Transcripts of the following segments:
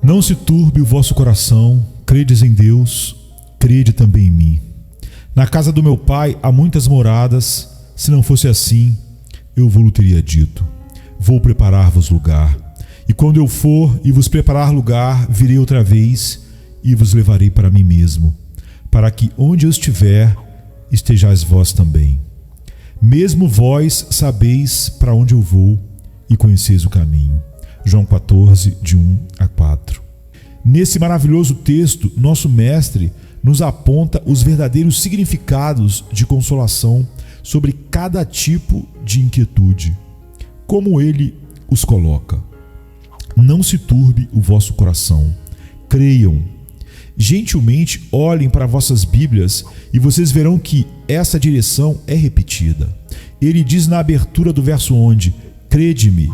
Não se turbe o vosso coração, credes em Deus, crede também em mim. Na casa do meu pai há muitas moradas, se não fosse assim, eu vou-lhe teria dito. Vou preparar-vos lugar, e quando eu for e vos preparar lugar, virei outra vez e vos levarei para mim mesmo, para que onde eu estiver, estejais vós também. Mesmo vós sabeis para onde eu vou e conheceis o caminho. João 14, de 1 a 4. Nesse maravilhoso texto, nosso mestre nos aponta os verdadeiros significados de consolação sobre cada tipo de inquietude. Como ele os coloca: não se turbe o vosso coração, creiam. Gentilmente olhem para vossas Bíblias e vocês verão que essa direção é repetida. Ele diz na abertura do verso onde, crede-me,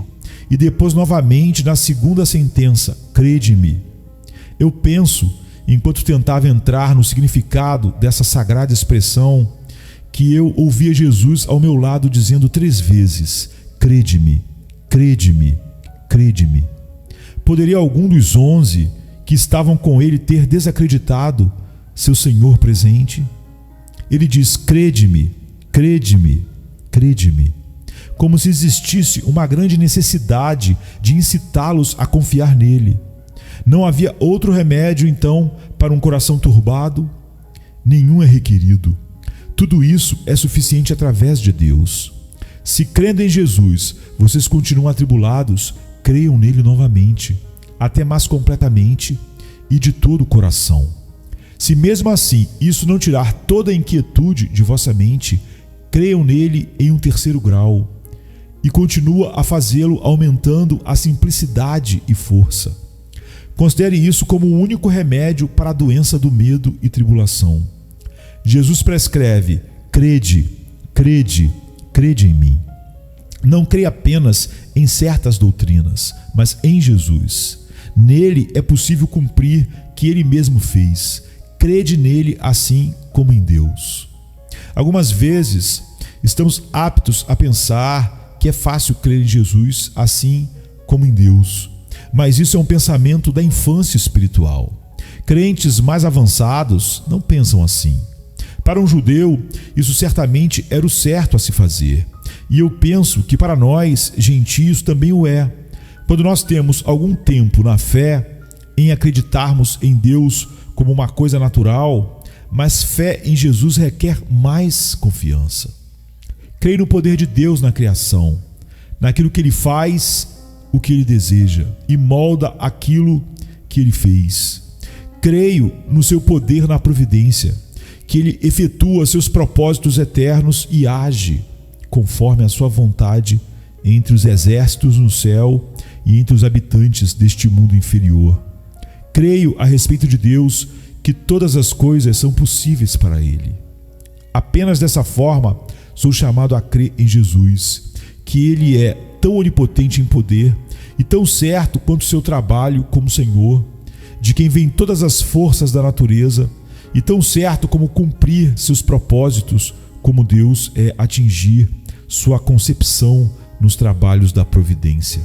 e depois novamente na segunda sentença, crede-me. Eu penso, enquanto tentava entrar no significado dessa sagrada expressão, que eu ouvia Jesus ao meu lado dizendo 3 vezes, crede-me, crede-me, crede-me. Poderia algum dos 11 que estavam com ele ter desacreditado seu Senhor presente? Ele diz, crede-me, crede-me, crede-me, como se existisse uma grande necessidade de incitá-los a confiar nele. Não havia outro remédio, então, para um coração turbado? Nenhum é requerido. Tudo isso é suficiente através de Deus. Se crendo em Jesus, vocês continuam atribulados, creiam nele novamente, até mais completamente e de todo o coração. Se mesmo assim isso não tirar toda a inquietude de vossa mente, creiam nele em um 3º grau, e continua a fazê-lo aumentando a simplicidade e força. Considere isso como o único remédio para a doença do medo e tribulação. Jesus prescreve, crede, crede, crede em mim. Não creia apenas em certas doutrinas, mas em Jesus. Nele é possível cumprir o que ele mesmo fez. Crede nele assim como em Deus. Algumas vezes estamos aptos a pensar que é fácil crer em Jesus assim como em Deus. Mas isso é um pensamento da infância espiritual. Crentes mais avançados não pensam assim. Para um judeu, isso certamente era o certo a se fazer. E eu penso que para nós, gentios, também o é. Quando nós temos algum tempo na fé, em acreditarmos em Deus como uma coisa natural, mas fé em Jesus requer mais confiança. Creio no poder de Deus na criação, naquilo que Ele faz, o que Ele deseja, e molda aquilo que Ele fez. Creio no seu poder na providência, que Ele efetua seus propósitos eternos e age conforme a sua vontade entre os exércitos no céu e entre os habitantes deste mundo inferior. Creio a respeito de Deus que todas as coisas são possíveis para Ele. Apenas dessa forma sou chamado a crer em Jesus, que Ele é tão onipotente em poder e tão certo quanto seu trabalho como Senhor, de quem vêm todas as forças da natureza, e tão certo como cumprir seus propósitos, como Deus é atingir sua concepção nos trabalhos da providência.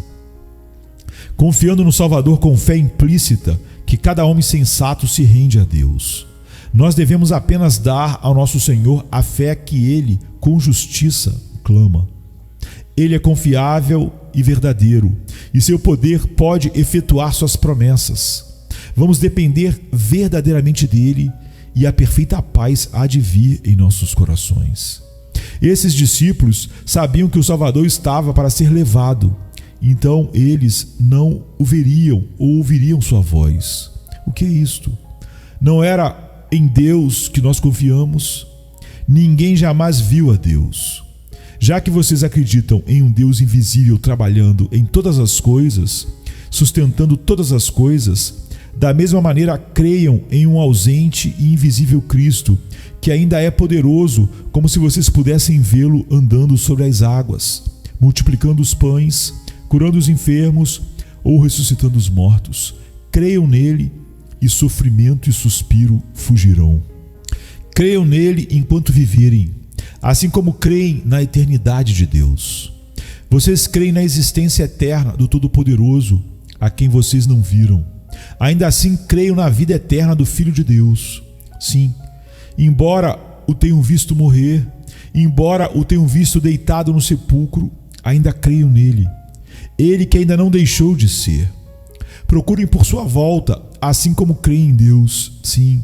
Confiando no Salvador com fé implícita, que cada homem sensato se rende a Deus. Nós devemos apenas dar ao nosso Senhor a fé que Ele, com justiça, clama. Ele é confiável e verdadeiro, e seu poder pode efetuar suas promessas. Vamos depender verdadeiramente dele, e a perfeita paz há de vir em nossos corações. Esses discípulos sabiam que o Salvador estava para ser levado, então eles não o veriam ou ouviriam sua voz. O que é isto? Não era em Deus que nós confiamos? Ninguém jamais viu a Deus. Já que vocês acreditam em um Deus invisível trabalhando em todas as coisas, sustentando todas as coisas, da mesma maneira creiam em um ausente e invisível Cristo, que ainda é poderoso, como se vocês pudessem vê-lo andando sobre as águas, multiplicando os pães, curando os enfermos ou ressuscitando os mortos. Creiam nele e sofrimento e suspiro fugirão. Creiam nele enquanto viverem, assim como creem na eternidade de Deus. Vocês creem na existência eterna do Todo-Poderoso, a quem vocês não viram. Ainda assim creio na vida eterna do Filho de Deus. Sim, embora o tenham visto morrer, embora o tenham visto deitado no sepulcro, ainda creio nele. Ele que ainda não deixou de ser. Procurem por sua volta, assim como creem em Deus. Sim,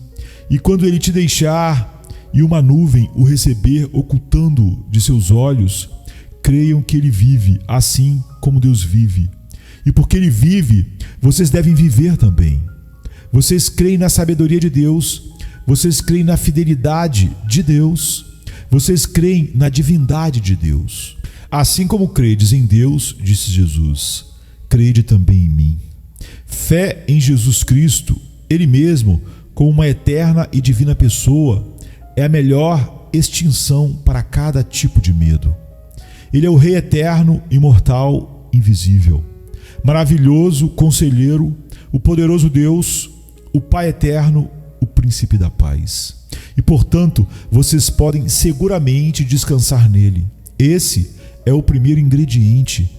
e quando ele te deixar e uma nuvem o receber ocultando de seus olhos, creiam que ele vive, assim como Deus vive. E porque ele vive, vocês devem viver também. Vocês creem na sabedoria de Deus, vocês creem na fidelidade de Deus, vocês creem na divindade de Deus. Assim como credes em Deus, disse Jesus, crede também em mim. Fé em Jesus Cristo, Ele mesmo, como uma eterna e divina pessoa, é a melhor extinção para cada tipo de medo. Ele é o Rei eterno, imortal, invisível. Maravilhoso conselheiro, o poderoso Deus, o Pai eterno, o príncipe da paz. E, portanto, vocês podem seguramente descansar nele. Esse é o primeiro ingrediente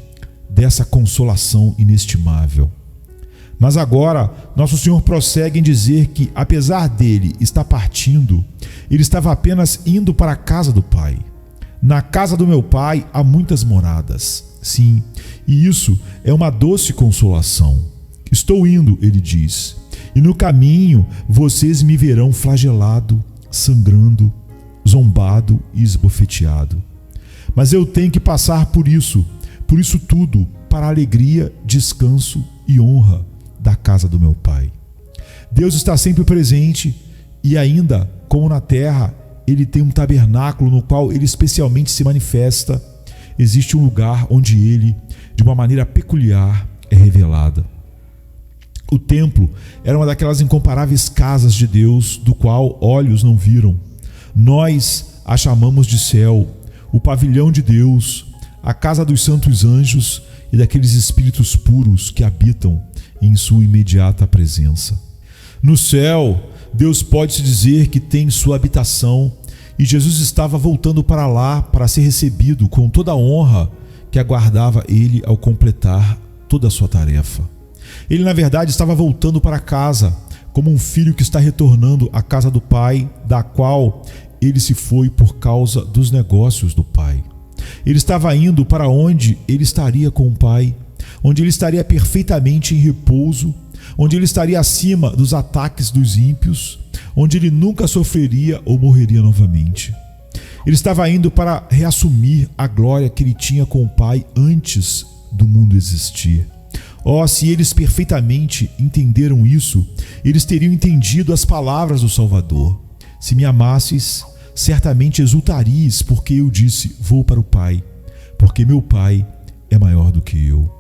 dessa consolação inestimável. Mas agora, nosso Senhor prossegue em dizer que, apesar dele estar partindo, ele estava apenas indo para a casa do Pai. Na casa do meu Pai há muitas moradas. Sim, e isso é uma doce consolação. Estou indo, ele diz, e no caminho vocês me verão flagelado, sangrando, zombado e esbofeteado. Mas eu tenho que passar por isso tudo, para a alegria, descanso e honra da casa do meu Pai. Deus está sempre presente e ainda, como na terra, ele tem um tabernáculo no qual ele especialmente se manifesta. Existe um lugar onde ele, de uma maneira peculiar, é revelada. O templo era uma daquelas incomparáveis casas de Deus, do qual olhos não viram. Nós a chamamos de céu, o pavilhão de Deus, a casa dos santos anjos e daqueles espíritos puros que habitam em sua imediata presença. No céu, Deus pode-se dizer que tem sua habitação, e Jesus estava voltando para lá para ser recebido com toda a honra que aguardava ele ao completar toda a sua tarefa. Ele, na verdade, estava voltando para casa, como um filho que está retornando à casa do pai, da qual ele se foi por causa dos negócios do pai. Ele estava indo para onde ele estaria com o pai, onde ele estaria perfeitamente em repouso, onde ele estaria acima dos ataques dos ímpios, onde ele nunca sofreria ou morreria novamente. Ele estava indo para reassumir a glória que ele tinha com o Pai antes do mundo existir. Oh, se eles perfeitamente entenderam isso, eles teriam entendido as palavras do Salvador. Se me amasses, certamente exultaries, porque eu disse, vou para o Pai, porque meu Pai é maior do que eu.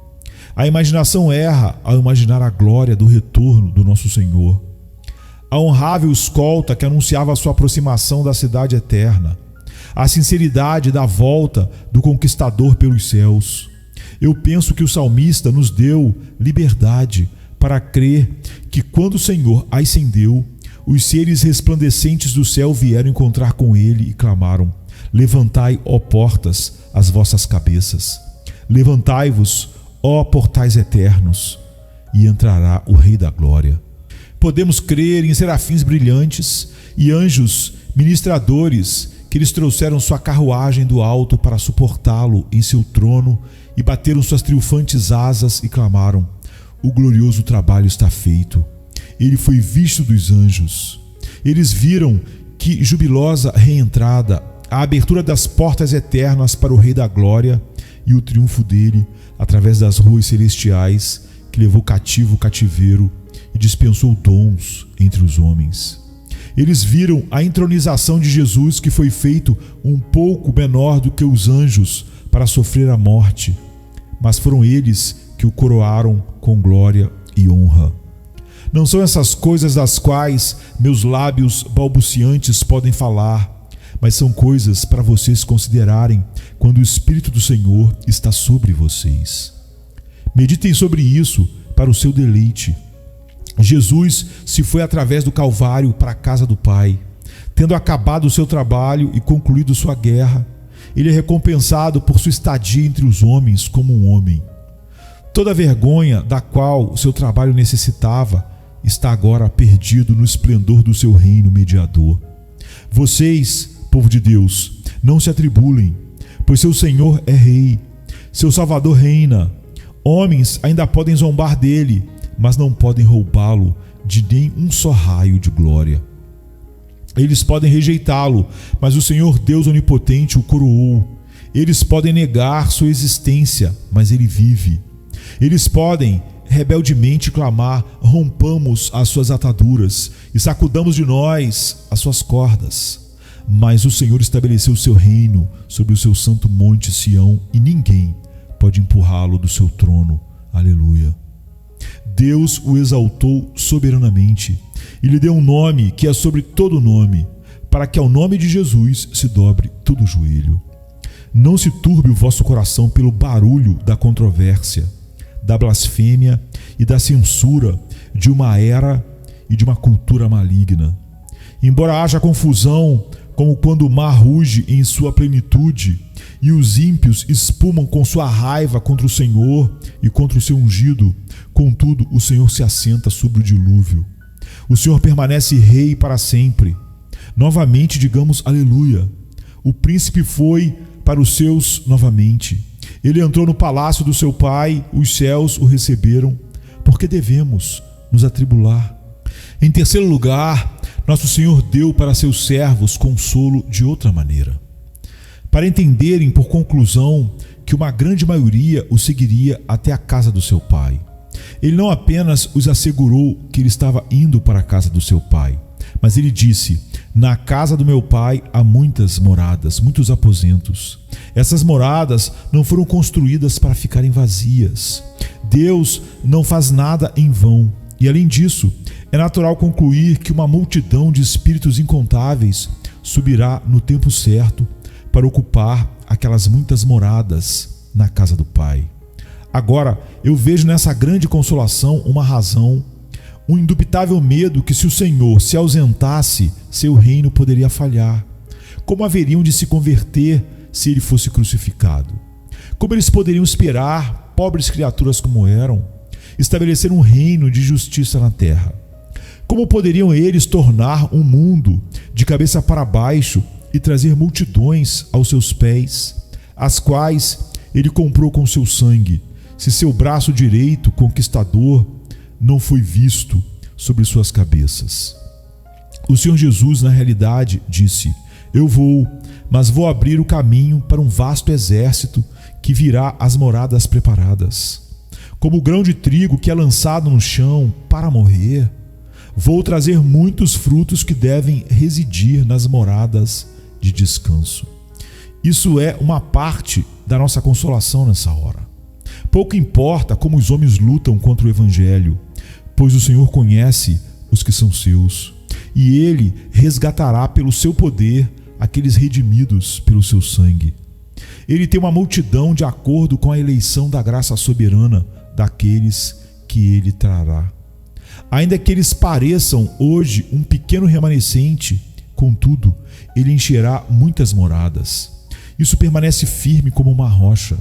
A imaginação erra ao imaginar a glória do retorno do nosso Senhor. A honrável escolta que anunciava a sua aproximação da cidade eterna. A sinceridade da volta do conquistador pelos céus. Eu penso que o salmista nos deu liberdade para crer que quando o Senhor ascendeu, os seres resplandecentes do céu vieram encontrar com ele e clamaram: levantai, ó portas, as vossas cabeças. Levantai-vos, ó portais eternos, e entrará o Rei da Glória. Podemos crer em serafins brilhantes e anjos ministradores que eles trouxeram sua carruagem do alto para suportá-lo em seu trono e bateram suas triunfantes asas e clamaram: o glorioso trabalho está feito. Ele foi visto dos anjos. Eles viram que jubilosa reentrada, a abertura das portas eternas para o Rei da Glória e o triunfo dele através das ruas celestiais, que levou cativo o cativeiro e dispensou dons entre os homens. Eles viram a entronização de Jesus, que foi feito um pouco menor do que os anjos para sofrer a morte, mas foram eles que o coroaram com glória e honra. Não são essas coisas das quais meus lábios balbuciantes podem falar, mas são coisas para vocês considerarem quando o Espírito do Senhor está sobre vocês. Meditem sobre isso para o seu deleite. Jesus se foi através do Calvário para a casa do Pai. Tendo acabado o seu trabalho e concluído sua guerra, ele é recompensado por sua estadia entre os homens como um homem. Toda a vergonha da qual o seu trabalho necessitava está agora perdido no esplendor do seu reino mediador. Vocês, povo de Deus, não se atribulem, pois seu Senhor é rei, seu Salvador reina. Homens ainda podem zombar dele, mas não podem roubá-lo de nem um só raio de glória. Eles podem rejeitá-lo, mas o Senhor Deus Onipotente o coroou. Eles podem negar sua existência, mas ele vive. Eles podem rebeldemente clamar: rompamos as suas ataduras e sacudamos de nós as suas cordas. Mas o Senhor estabeleceu o seu reino sobre o seu santo monte Sião e ninguém pode empurrá-lo do seu trono. Aleluia. Deus o exaltou soberanamente e lhe deu um nome que é sobre todo nome, para que ao nome de Jesus se dobre todo o joelho. Não se turbe o vosso coração pelo barulho da controvérsia, da blasfêmia e da censura de uma era e de uma cultura maligna. Embora haja confusão, como quando o mar ruge em sua plenitude e os ímpios espumam com sua raiva contra o Senhor e contra o seu ungido, contudo o Senhor se assenta sobre o dilúvio. O Senhor permanece rei para sempre. Novamente digamos aleluia. O príncipe foi para os seus novamente. Ele entrou no palácio do seu pai, os céus o receberam. Por que devemos nos atribular? Em terceiro lugar, nosso Senhor deu para seus servos consolo de outra maneira, para entenderem por conclusão que uma grande maioria o seguiria até a casa do seu pai. Ele não apenas os assegurou que ele estava indo para a casa do seu pai, mas ele disse: na casa do meu pai há muitas moradas, muitos aposentos. Essas moradas não foram construídas para ficarem vazias. Deus não faz nada em vão. E além disso, é natural concluir que uma multidão de espíritos incontáveis subirá no tempo certo para ocupar aquelas muitas moradas na casa do Pai. Agora, eu vejo nessa grande consolação uma razão, um indubitável medo que se o Senhor se ausentasse, seu reino poderia falhar. Como haveriam de se converter se ele fosse crucificado? Como eles poderiam esperar, pobres criaturas como eram, estabelecer um reino de justiça na terra? Como poderiam eles tornar um mundo de cabeça para baixo e trazer multidões aos seus pés, as quais ele comprou com seu sangue, se seu braço direito conquistador não foi visto sobre suas cabeças? O Senhor Jesus, na realidade, disse: eu vou, mas vou abrir o caminho para um vasto exército que virá às moradas preparadas. Como o grão de trigo que é lançado no chão para morrer, vou trazer muitos frutos que devem residir nas moradas de descanso. Isso é uma parte da nossa consolação nessa hora. Pouco importa como os homens lutam contra o Evangelho, pois o Senhor conhece os que são seus, e Ele resgatará pelo seu poder aqueles redimidos pelo seu sangue. Ele tem uma multidão de acordo com a eleição da graça soberana daqueles que Ele trará. Ainda que eles pareçam hoje um pequeno remanescente, contudo, Ele encherá muitas moradas. Isso permanece firme como uma rocha.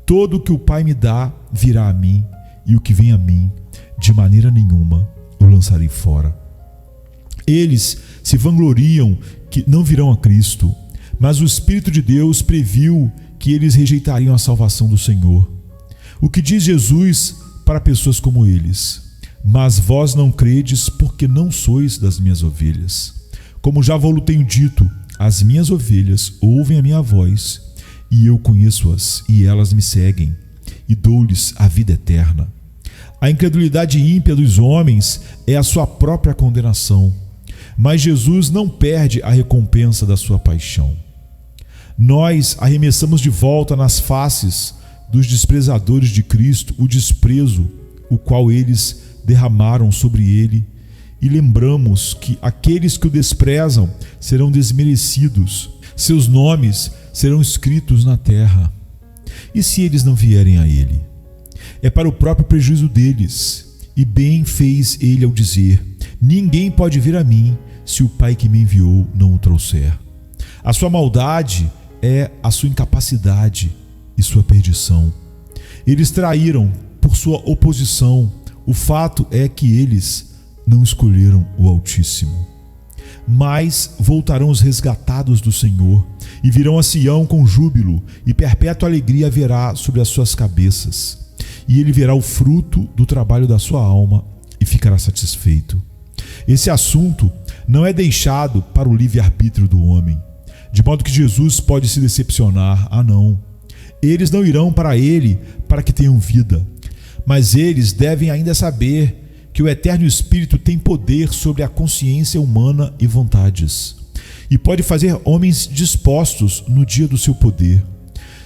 Todo o que o Pai me dá virá a mim, e o que vem a mim, de maneira nenhuma o lançarei fora. Eles se vangloriam que não virão a Cristo, mas o Espírito de Deus previu que eles rejeitariam a salvação do Senhor. O que diz Jesus para pessoas como eles? Mas vós não credes porque não sois das minhas ovelhas. Como já vos tenho dito, as minhas ovelhas ouvem a minha voz, e eu conheço-as, e elas me seguem, e dou-lhes a vida eterna. A incredulidade ímpia dos homens é a sua própria condenação, mas Jesus não perde a recompensa da sua paixão. Nós arremessamos de volta nas faces dos desprezadores de Cristo o desprezo, o qual eles derramaram sobre ele, e lembramos que aqueles que o desprezam serão desmerecidos, seus nomes serão escritos na terra. E se eles não vierem a ele? É para o próprio prejuízo deles, e bem fez ele ao dizer: ninguém pode vir a mim se o Pai que me enviou não o trouxer. A sua maldade é a sua incapacidade e sua perdição. Eles traíram por sua oposição. O fato é que eles não escolheram o Altíssimo. Mas voltarão os resgatados do Senhor e virão a Sião com júbilo, e perpétua alegria haverá sobre as suas cabeças. E ele verá o fruto do trabalho da sua alma e ficará satisfeito. Esse assunto não é deixado para o livre-arbítrio do homem, de modo que Jesus pode se decepcionar. Não. Eles não irão para ele para que tenham vida, mas eles devem ainda saber que o Eterno Espírito tem poder sobre a consciência humana e vontades, e pode fazer homens dispostos no dia do seu poder.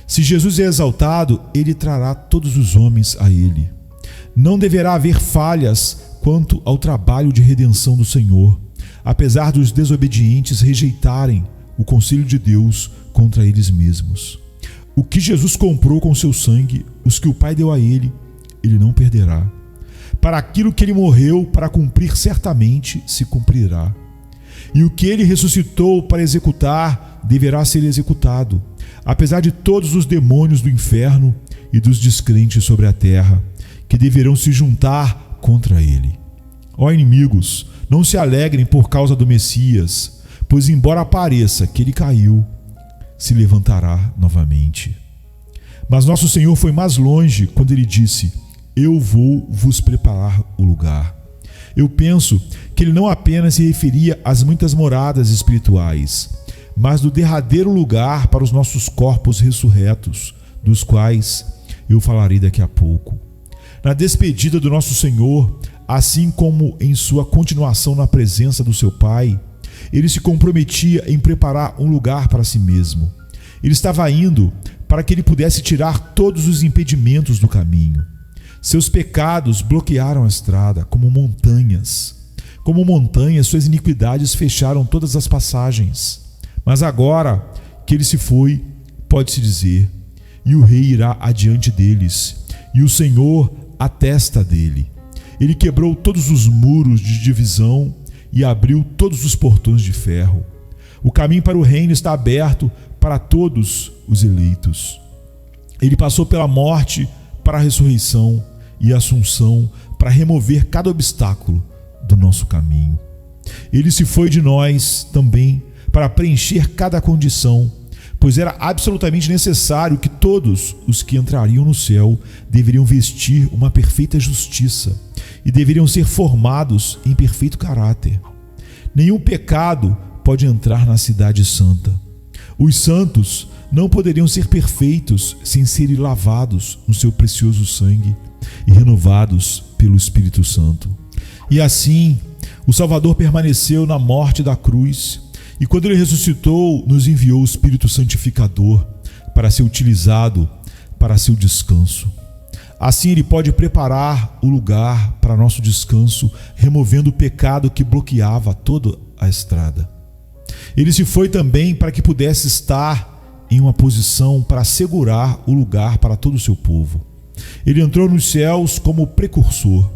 Se Jesus é exaltado, ele trará todos os homens a ele. Não deverá haver falhas quanto ao trabalho de redenção do Senhor, apesar dos desobedientes rejeitarem o conselho de Deus contra eles mesmos. O que Jesus comprou com seu sangue, os que o Pai deu a ele, ele não perderá. Para aquilo que ele morreu para cumprir, certamente se cumprirá. E o que ele ressuscitou para executar, deverá ser executado, apesar de todos os demônios do inferno e dos descrentes sobre a terra, que deverão se juntar contra ele. Ó inimigos, não se alegrem por causa do Messias, pois embora pareça que ele caiu, se levantará novamente. Mas nosso Senhor foi mais longe quando ele disse: eu vou vos preparar o lugar. Eu penso que ele não apenas se referia às muitas moradas espirituais, mas do derradeiro lugar para os nossos corpos ressurretos, dos quais eu falarei daqui a pouco. Na despedida do nosso Senhor, assim como em sua continuação na presença do seu Pai, ele se comprometia em preparar um lugar para si mesmo. Ele estava indo para que ele pudesse tirar todos os impedimentos do caminho. Seus pecados bloquearam a estrada como montanhas. Como montanhas, suas iniquidades fecharam todas as passagens. Mas agora que ele se foi, pode-se dizer, e o rei irá adiante deles, e o Senhor à testa dele. Ele quebrou todos os muros de divisão e abriu todos os portões de ferro. O caminho para o reino está aberto para todos os eleitos. Ele passou pela morte para a ressurreição e a assunção, para remover cada obstáculo do nosso caminho. Ele se foi de nós também para preencher cada condição, pois era absolutamente necessário que todos os que entrariam no céu deveriam vestir uma perfeita justiça e deveriam ser formados em perfeito caráter. Nenhum pecado pode entrar na cidade santa. Os santos não poderiam ser perfeitos sem serem lavados no seu precioso sangue e renovados pelo Espírito Santo. E assim, o Salvador permaneceu na morte da cruz, e quando ele ressuscitou, nos enviou o Espírito Santificador para ser utilizado para seu descanso. Assim ele pode preparar o lugar para nosso descanso, removendo o pecado que bloqueava toda a estrada. Ele se foi também para que pudesse estar em uma posição para assegurar o lugar para todo o seu povo. Ele entrou nos céus como precursor,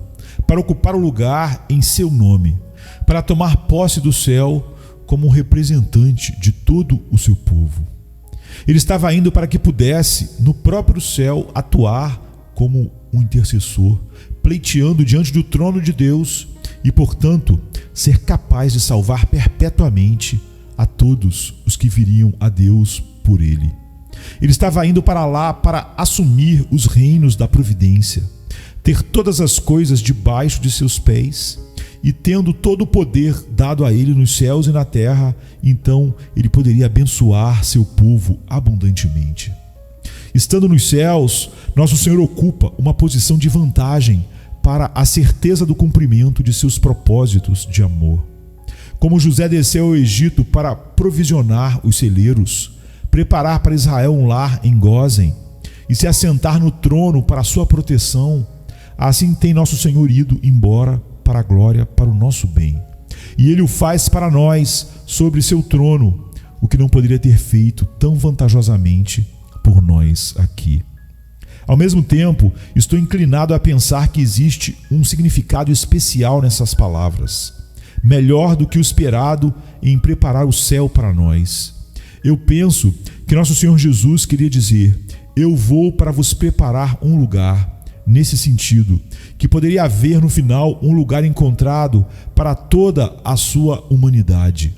para ocupar o lugar em seu nome, para tomar posse do céu como um representante de todo o seu povo. Ele estava indo para que pudesse, no próprio céu, atuar como um intercessor, pleiteando diante do trono de Deus e, portanto, ser capaz de salvar perpetuamente a todos os que viriam a Deus por ele. Ele estava indo para lá para assumir os reinos da providência, ter todas as coisas debaixo de seus pés, e tendo todo o poder dado a ele nos céus e na terra, então ele poderia abençoar seu povo abundantemente. Estando nos céus, nosso Senhor ocupa uma posição de vantagem para a certeza do cumprimento de seus propósitos de amor. Como José desceu ao Egito para provisionar os celeiros, preparar para Israel um lar em Gósen e se assentar no trono para a sua proteção, assim tem nosso Senhor ido embora para a glória, para o nosso bem. E ele o faz para nós sobre seu trono, o que não poderia ter feito tão vantajosamente por nós aqui. Ao mesmo tempo, estou inclinado a pensar que existe um significado especial nessas palavras, melhor do que o esperado em preparar o céu para nós. Eu penso que nosso Senhor Jesus queria dizer: eu vou para vos preparar um lugar, nesse sentido, que poderia haver no final um lugar encontrado para toda a sua humanidade.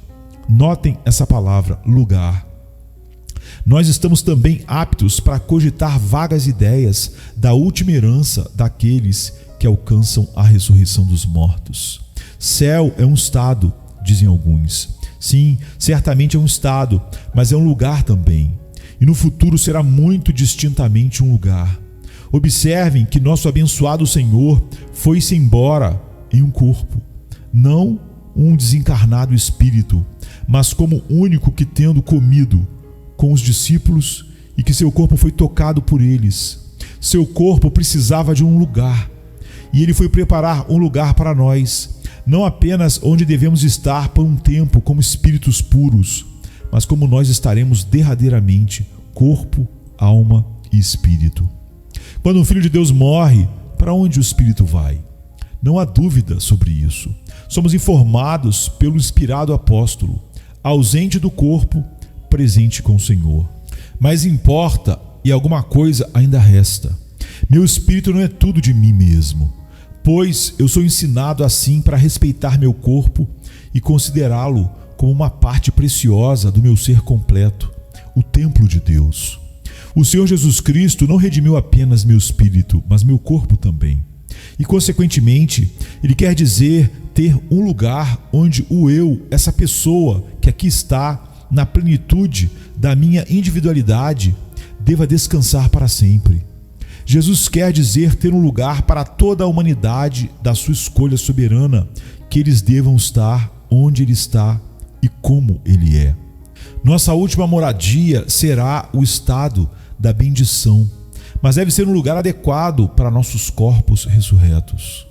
Notem essa palavra, lugar. Nós estamos também aptos para cogitar vagas ideias da última herança daqueles que alcançam a ressurreição dos mortos. Céu é um estado, dizem alguns. Sim, certamente é um estado, mas é um lugar também. E no futuro será muito distintamente um lugar. Observem que nosso abençoado Senhor foi-se embora em um corpo, não um desencarnado espírito, mas como único que, tendo comido com os discípulos e que seu corpo foi tocado por eles, seu corpo precisava de um lugar, e ele foi preparar um lugar para nós, não apenas onde devemos estar por um tempo como espíritos puros, mas como nós estaremos derradeiramente, corpo, alma e espírito. Quando um filho de Deus morre, para onde o espírito vai? Não há dúvida sobre isso. Somos informados pelo inspirado apóstolo, ausente do corpo, presente com o Senhor. Mas importa, e alguma coisa ainda resta. Meu espírito não é tudo de mim mesmo, pois eu sou ensinado assim para respeitar meu corpo e considerá-lo como uma parte preciosa do meu ser completo, o templo de Deus. O Senhor Jesus Cristo não redimiu apenas meu espírito, mas meu corpo também. E, consequentemente, Ele quer dizer ter um lugar onde o eu, essa pessoa que aqui está, na plenitude da minha individualidade, deva descansar para sempre. Jesus quer dizer ter um lugar para toda a humanidade da sua escolha soberana, que eles devam estar onde Ele está e como Ele é. Nossa última moradia será o estado da bendição, mas deve ser um lugar adequado para nossos corpos ressurretos.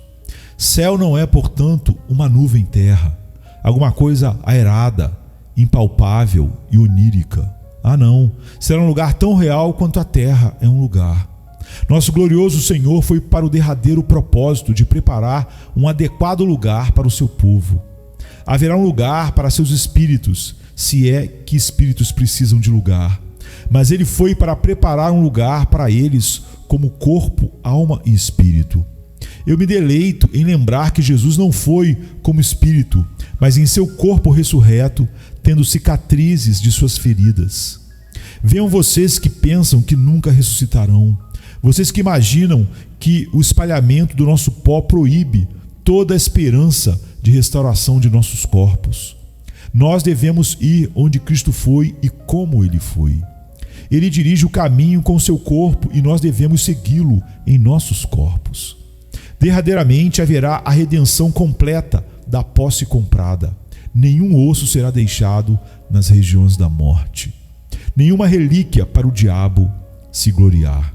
Céu não é, portanto, uma nuvem terra, alguma coisa aerada, impalpável e onírica. Ah, não, será um lugar tão real quanto a terra é um lugar. Nosso glorioso Senhor foi para o derradeiro propósito de preparar um adequado lugar para o seu povo. Haverá um lugar para seus espíritos, se é que espíritos precisam de lugar. Mas ele foi para preparar um lugar para eles como corpo, alma e espírito. Eu me deleito em lembrar que Jesus não foi como espírito, mas em seu corpo ressurreto, tendo cicatrizes de suas feridas. Venham vocês que pensam que nunca ressuscitarão, vocês que imaginam que o espalhamento do nosso pó proíbe toda a esperança de restauração de nossos corpos. Nós devemos ir onde Cristo foi e como Ele foi. Ele dirige o caminho com seu corpo e nós devemos segui-lo em nossos corpos. Derradeiramente haverá a redenção completa da posse comprada. Nenhum osso será deixado nas regiões da morte. Nenhuma relíquia para o diabo se gloriar.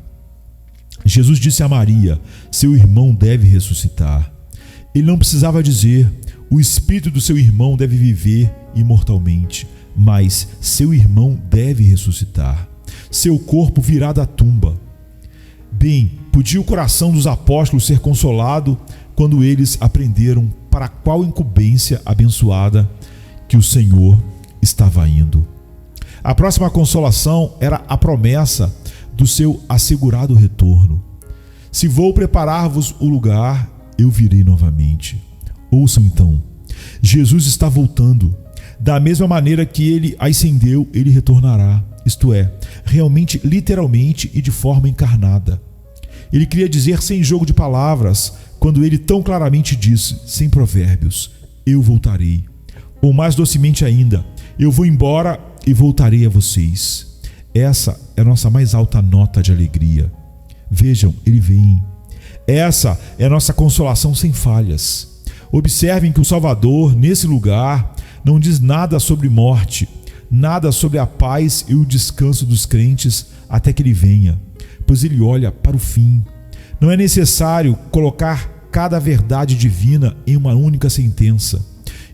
Jesus disse a Maria: seu irmão deve ressuscitar. Ele não precisava dizer: o espírito do seu irmão deve viver imortalmente, mas seu irmão deve ressuscitar. Seu corpo virá da tumba. Bem, podia o coração dos apóstolos ser consolado quando eles aprenderam para qual incumbência abençoada que o Senhor estava indo. A próxima consolação era a promessa do seu assegurado retorno. Se vou preparar-vos o lugar, eu virei novamente. Ouçam então, Jesus está voltando. Da mesma maneira que ele ascendeu, ele retornará. Isto é, realmente, literalmente e de forma encarnada. Ele queria dizer sem jogo de palavras, quando ele tão claramente disse, sem provérbios: eu voltarei. Ou mais docemente ainda, eu vou embora e voltarei a vocês. Essa é a nossa mais alta nota de alegria. Vejam, ele vem. Essa é a nossa consolação sem falhas. Observem que o Salvador, nesse lugar, não diz nada sobre morte, nada sobre a paz e o descanso dos crentes até que ele venha, pois ele olha para o fim. Não é necessário colocar cada verdade divina em uma única sentença.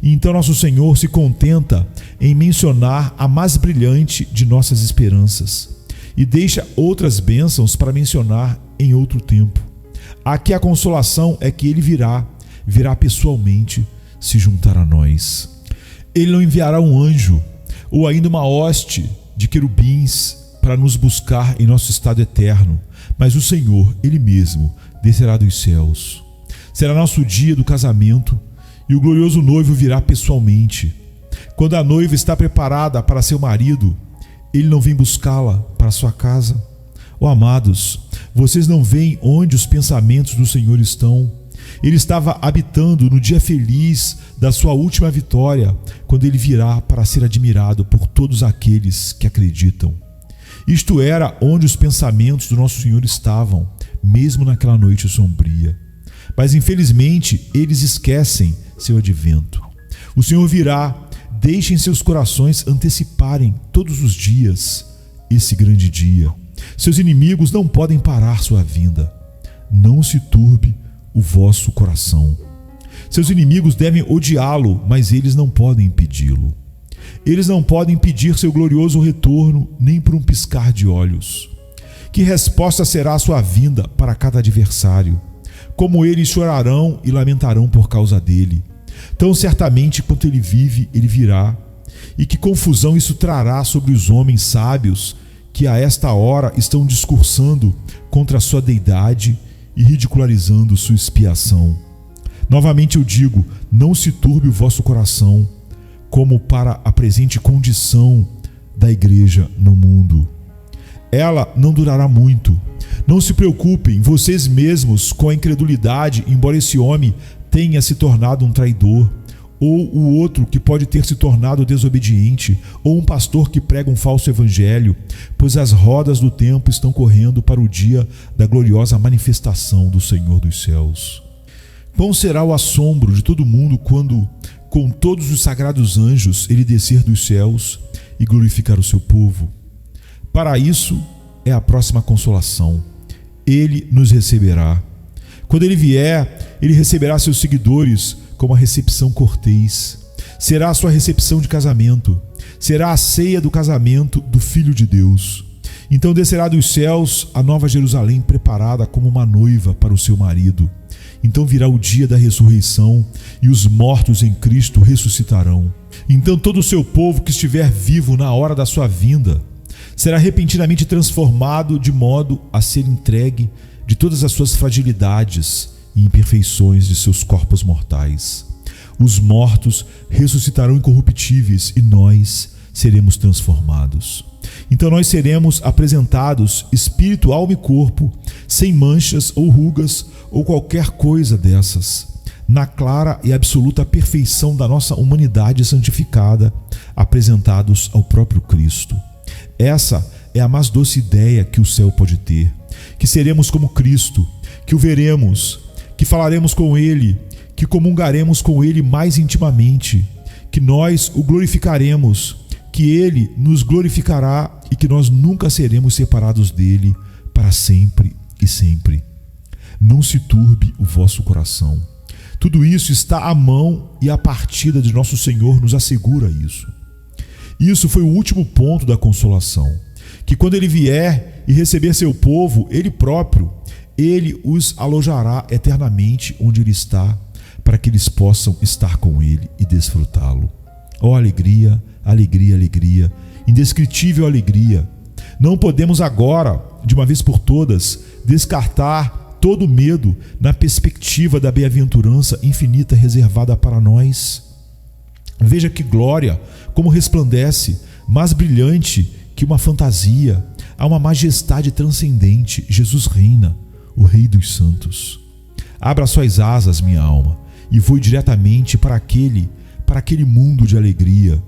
E então nosso Senhor se contenta em mencionar a mais brilhante de nossas esperanças e deixa outras bênçãos para mencionar em outro tempo. Aqui a consolação é que ele virá pessoalmente se juntar a nós. Ele não enviará um anjo ou ainda uma hoste de querubins para nos buscar em nosso estado eterno, mas o Senhor, Ele mesmo, descerá dos céus. Será nosso dia do casamento e o glorioso noivo virá pessoalmente. Quando a noiva está preparada para seu marido, ele não vem buscá-la para sua casa. Ó amados, vocês não veem onde os pensamentos do Senhor estão? Ele estava habitando no dia feliz da sua última vitória, quando ele virá para ser admirado por todos aqueles que acreditam. Isto era onde os pensamentos do nosso Senhor estavam, mesmo naquela noite sombria. Mas infelizmente eles esquecem seu advento. O Senhor virá, deixem seus corações anteciparem todos os dias esse grande dia. Seus inimigos não podem parar sua vinda. Não se turbe o vosso coração. Seus inimigos devem odiá-lo, mas eles não podem impedi-lo. Eles não podem impedir seu glorioso retorno, nem por um piscar de olhos. Que resposta será a sua vinda para cada adversário? Como eles chorarão e lamentarão por causa dele. Tão certamente quanto ele vive, ele virá. E que confusão isso trará sobre os homens sábios que a esta hora estão discursando contra a sua deidade e ridicularizando sua expiação. Novamente eu digo, não se turbe o vosso coração, como para a presente condição da igreja no mundo. Ela não durará muito. Não se preocupem vocês mesmos com a incredulidade, embora esse homem tenha se tornado um traidor, ou o outro que pode ter se tornado desobediente, ou um pastor que prega um falso evangelho, pois as rodas do tempo estão correndo para o dia da gloriosa manifestação do Senhor dos céus. Quão será o assombro de todo mundo quando, com todos os sagrados anjos, ele descer dos céus e glorificar o seu povo. Para isso é a próxima consolação. Ele nos receberá. Quando ele vier, ele receberá seus seguidores com uma recepção cortês. Será a sua recepção de casamento. Será a ceia do casamento do Filho de Deus. Então descerá dos céus a nova Jerusalém preparada como uma noiva para o seu marido. Então virá o dia da ressurreição e os mortos em Cristo ressuscitarão. Então todo o seu povo que estiver vivo na hora da sua vinda será repentinamente transformado de modo a ser entregue de todas as suas fragilidades e imperfeições de seus corpos mortais. Os mortos ressuscitarão incorruptíveis e nós seremos transformados. Então nós seremos apresentados espírito, alma e corpo, sem manchas ou rugas ou qualquer coisa dessas, na clara e absoluta perfeição da nossa humanidade santificada, apresentados ao próprio Cristo. Essa é a mais doce ideia que o céu pode ter, que seremos como Cristo, que o veremos, que falaremos com Ele, que comungaremos com Ele mais intimamente, que nós o glorificaremos, que Ele nos glorificará e que nós nunca seremos separados dEle para sempre e sempre. Não se turbe o vosso coração. Tudo isso está à mão e a partida de nosso Senhor nos assegura isso. Isso foi o último ponto da consolação, que quando Ele vier e receber seu povo, Ele próprio, Ele os alojará eternamente onde Ele está, para que eles possam estar com Ele e desfrutá-lo. Ó alegria, alegria, alegria, indescritível alegria. Não podemos agora, de uma vez por todas, descartar todo o medo na perspectiva da bem-aventurança infinita reservada para nós. Veja que glória, como resplandece, mais brilhante que uma fantasia. Há uma majestade transcendente. Jesus reina, o Rei dos Santos. Abra suas asas, minha alma, e voe diretamente para aquele mundo de alegria.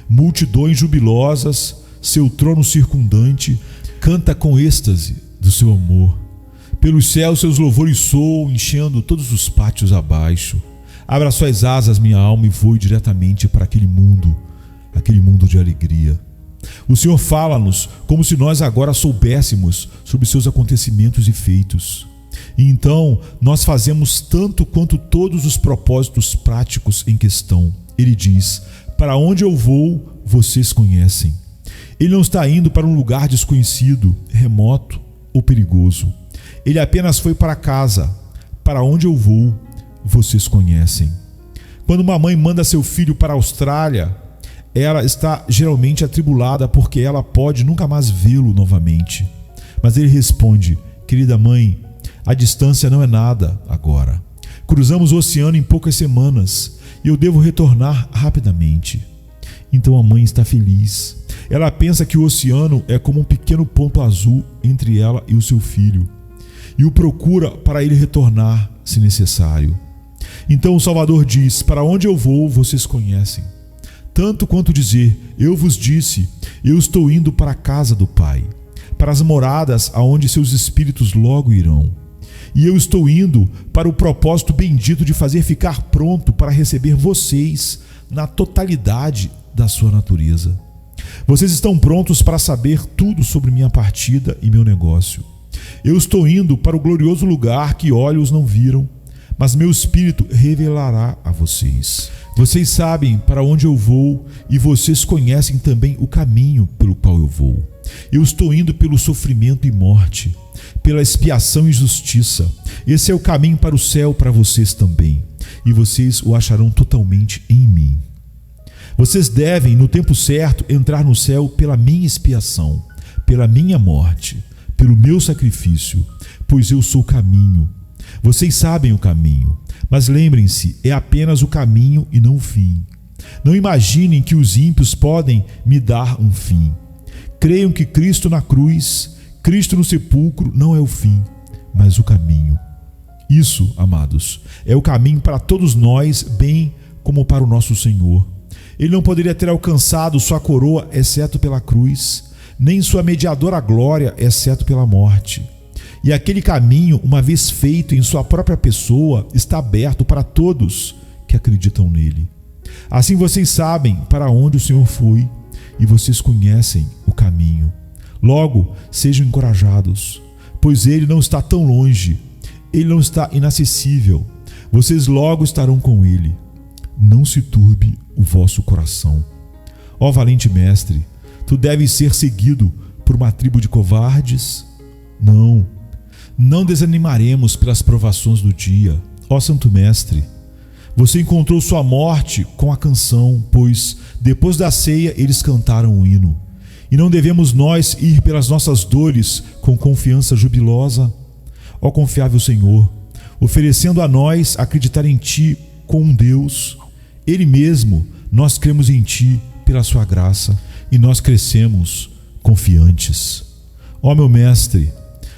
Multidões jubilosas, seu trono circundante, canta com êxtase do seu amor. Pelos céus seus louvores soam, enchendo todos os pátios abaixo. Abra suas asas, minha alma, e voe diretamente para aquele mundo de alegria. O Senhor fala-nos como se nós agora soubéssemos sobre seus acontecimentos e feitos. E então nós fazemos tanto quanto todos os propósitos práticos em questão. Ele diz: para onde eu vou, vocês conhecem. Ele não está indo para um lugar desconhecido, remoto ou perigoso. Ele apenas foi para casa. Para onde eu vou, vocês conhecem. Quando uma mãe manda seu filho para a Austrália, ela está geralmente atribulada porque ela pode nunca mais vê-lo novamente. Mas ele responde: querida mãe, A distância não é nada agora. Cruzamos o oceano em poucas semanas e eu devo retornar rapidamente. Então a mãe está feliz. Ela pensa que o oceano é como um pequeno ponto azul entre ela e o seu filho e o procura para ele retornar, se necessário. Então o Salvador diz: para onde eu vou, vocês conhecem. Tanto quanto dizer: eu vos disse, eu estou indo para a casa do Pai, para as moradas aonde seus espíritos logo irão. E eu estou indo para o propósito bendito de fazer ficar pronto para receber vocês na totalidade da sua natureza. Vocês estão prontos para saber tudo sobre minha partida e meu negócio. Eu estou indo para o glorioso lugar que olhos não viram, mas meu Espírito revelará a vocês. Vocês sabem para onde eu vou e vocês conhecem também o caminho pelo qual eu vou. Eu estou indo pelo sofrimento e morte, pela expiação e justiça. Esse é o caminho para o céu para vocês também, e vocês o acharão totalmente em mim. Vocês devem, no tempo certo, entrar no céu pela minha expiação, pela minha morte, pelo meu sacrifício, pois eu sou o caminho. Vocês sabem o caminho, mas lembrem-se, é apenas o caminho e não o fim. Não imaginem que os ímpios podem me dar um fim. Creiam que Cristo na cruz, Cristo no sepulcro não é o fim, mas o caminho. Isso, amados, é o caminho para todos nós, bem como para o nosso Senhor. Ele não poderia ter alcançado sua coroa, exceto pela cruz, nem sua mediadora glória, exceto pela morte. E aquele caminho, uma vez feito em sua própria pessoa, está aberto para todos que acreditam nele. Assim vocês sabem para onde o Senhor foi e vocês conhecem o caminho. Logo, sejam encorajados, pois ele não está tão longe, ele não está inacessível. Vocês logo estarão com ele. Não se turbe o vosso coração. Ó valente mestre, tu deves ser seguido por uma tribo de covardes? Não desanimaremos pelas provações do dia. Ó santo mestre, você encontrou sua morte com a canção, pois depois da ceia eles cantaram um hino. E não devemos nós ir pelas nossas dores com confiança jubilosa? Ó confiável Senhor, oferecendo a nós acreditar em Ti com um Deus, Ele mesmo, nós cremos em Ti pela Sua graça e nós crescemos confiantes. Ó meu Mestre,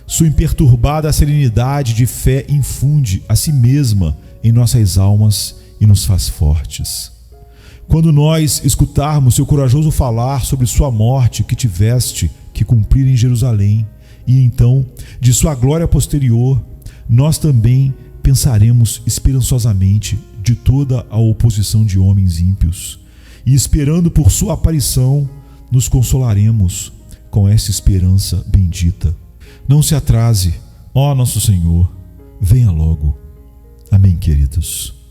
Sua imperturbada serenidade de fé infunde a si mesma em nossas almas e nos faz fortes. Quando nós escutarmos Seu corajoso falar sobre Sua morte que tiveste que cumprir em Jerusalém, e então, de Sua glória posterior, nós também pensaremos esperançosamente de toda a oposição de homens ímpios, e esperando por Sua aparição, nos consolaremos com essa esperança bendita. Não se atrase, ó nosso Senhor, venha logo. Amém, queridos.